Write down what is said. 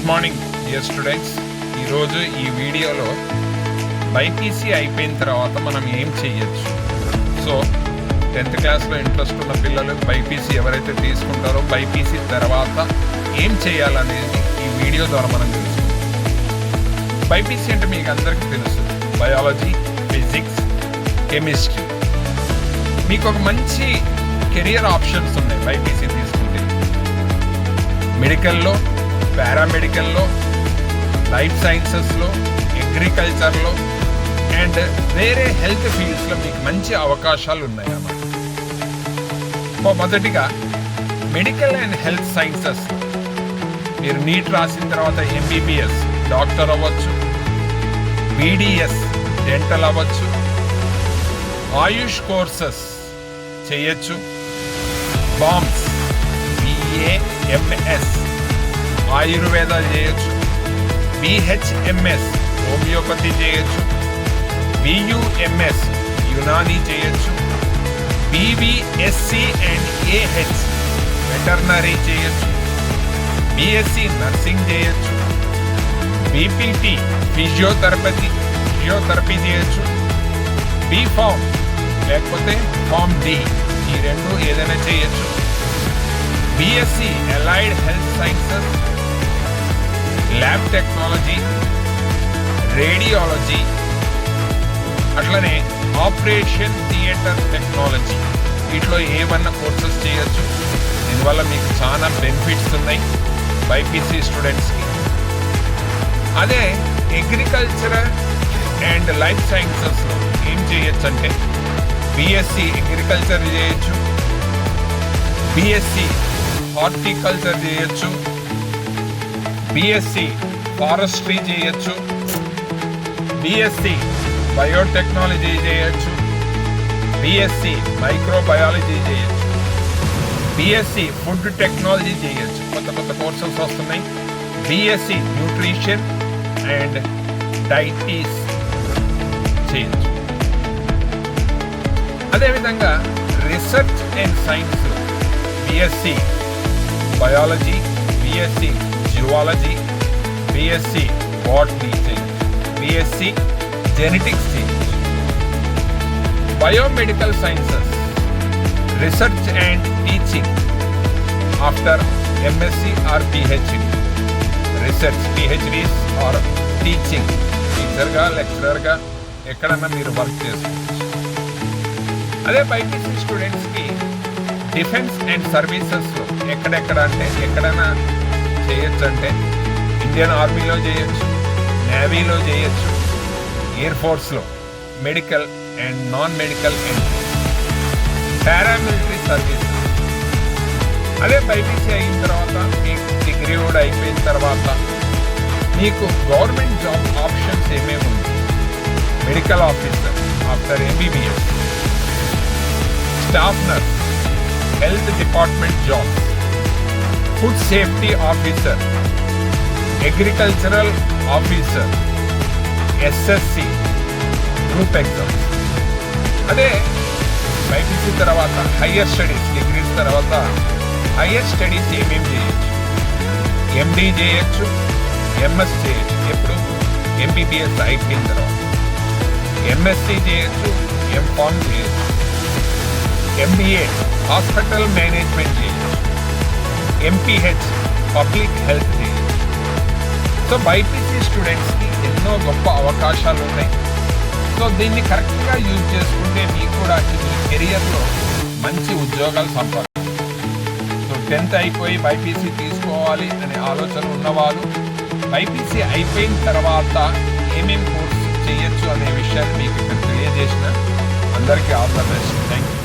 Good morning dear students. ఈరోజు ఈ వీడియోలో బైపీసీ అయిపోయిన తర్వాత మనం ఏం చేయొచ్చు. సో 10th క్లాస్లో ఇంట్రెస్ట్ ఉన్న పిల్లలు బైపీసీ ఎవరైతే తీసుకుంటారో బైపీసీ తర్వాత ఏం చేయాలనేది ఈ వీడియో ద్వారా మనం తెలుసుకుంటాం. బైపీసీ అంటే మీకు అందరికీ తెలుసు, బయాలజీ, ఫిజిక్స్, కెమిస్ట్రీ. మీకు ఒక మంచి కెరియర్ ఆప్షన్స్ ఉన్నాయి బైపీసీ తీసుకుంటే. మెడికల్లో, పారామెడికల్లో, లైఫ్ సైన్సెస్లో, అగ్రికల్చర్లో అండ్ వేరే హెల్త్ ఫీల్డ్స్లో మీకు మంచి అవకాశాలు ఉన్నాయి అన్నమాట. మొదటిగా మెడికల్ అండ్ హెల్త్ సైన్సెస్ మీరు నీట్ రాసిన తర్వాత ఎంబీబీఎస్ డాక్టర్ అవ్వచ్చు, బీడీఎస్ డెంటల్ అవ్వచ్చు, ఆయుష్ కోర్సెస్ చేయొచ్చు, బామ్స్ BAMS ఆయుర్వేద చేయొచ్చు, BHMS హోమియోపతి చేయొచ్చు, BUMS యునానీ చేయొచ్చు, BVSC అండ్ AH వెటర్నరీ చేయొచ్చు, BSc నర్సింగ్ చేయొచ్చు, BPT ఫిజియోథెరపీ చేయొచ్చు, BPharm లేకపోతే ఫార్మ్ D ఈ రెండు ఏదైనా చేయొచ్చు, BSc allied health sciences, lab technology, radiology, అట్లనే ఆపరేషన్ థియేటర్ టెక్నాలజీ. వీటిలో ఏమన్నా కోర్సెస్ చేయొచ్చు. దీనివల్ల మీకు చాలా బెనిఫిట్స్ ఉన్నాయి బైపీసీ స్టూడెంట్స్కి. అదే అగ్రికల్చర్ అండ్ లైఫ్ సైన్సెస్లో ఏం చేయొచ్చు అంటే BSc అగ్రికల్చర్ చేయొచ్చు, BSc హార్టికల్చర్ చేయొచ్చు, BSc ఫారెస్ట్రీ చేయొచ్చు, BSc బయోటెక్నాలజీ చేయొచ్చు, BSc మైక్రోబయాలజీ చేయొచ్చు, BSc ఫుడ్ టెక్నాలజీ చేయొచ్చు. కొత్త కోర్సెస్ వస్తున్నాయి. BSc న్యూట్రిషన్ అండ్ డైటీస్ చేయొచ్చు. అదేవిధంగా రీసెర్చ్ అండ్ సైన్స్లో BSc biology, BSc zoology, BSc botany చేయొచ్చు, BSc జెనెటిక్స్ చేయొచ్చు. Biomedical sciences research and teaching after MSc or PhD. Research PhDs or teaching, టీచర్గా లెక్చరర్గా ఎక్కడన్నా మీరు వర్క్ చేసుకోవచ్చు. అదే బైపీసీ స్టూడెంట్స్కి డిఫెన్స్ అండ్ సర్వీసెస్లో ఎక్కడెక్కడ అంటే ఎక్కడైనా చేయొచ్చు అంటే ఇండియన్ ఆర్మీలో చేయొచ్చు, నేవీలో చేయొచ్చు, ఎయిర్ ఫోర్స్లో medical and non medical entry, paramilitary services. అదే బైపీసీ అయిన తర్వాత మీకు డిగ్రీ కూడా అయిపోయిన తర్వాత మీకు గవర్నమెంట్ జాబ్ ఆప్షన్స్ ఏమేమి ఉన్నాయి. Medical officer after MBBS, staff nurse, health department job, food safety officer, agricultural officer, SSC group exam. అదే బైపీసీ తర్వాత హయ్యర్ స్టడీస్, డిగ్రీస్ తర్వాత హయ్యర్ స్టడీస్ ఏమేమి చేయొచ్చు. MD చేయొచ్చు, MS చేయొచ్చు. ఎప్పుడు MBBS అయిపోయిన తర్వాత MSc చేయొచ్చు, MPharm చేయొచ్చు, MBA హాస్పిటల్ మేనేజ్మెంట్ చేయొచ్చు, MPH పబ్లిక్ హెల్త్ చేయొచ్చు. సో బైపీసీ స్టూడెంట్స్కి ఎన్నో గొప్ప అవకాశాలు ఉన్నాయి. సో దీన్ని కరెక్ట్గా యూజ్ చేసుకుంటే మీకు కూడా మీ కెరియర్లో మంచి ఉద్యోగాలు సంపాదించాలి. సో 10th అయిపోయి బైపీసీ తీసుకోవాలి అనే ఆలోచన ఉన్నవాళ్ళు బైపీసీ అయిపోయిన తర్వాత ఏమేమి కోర్సు చేయొచ్చు అనే విషయాన్ని మీకు ఇక్కడ తెలియజేసిన అందరికీ all the best. Thank you.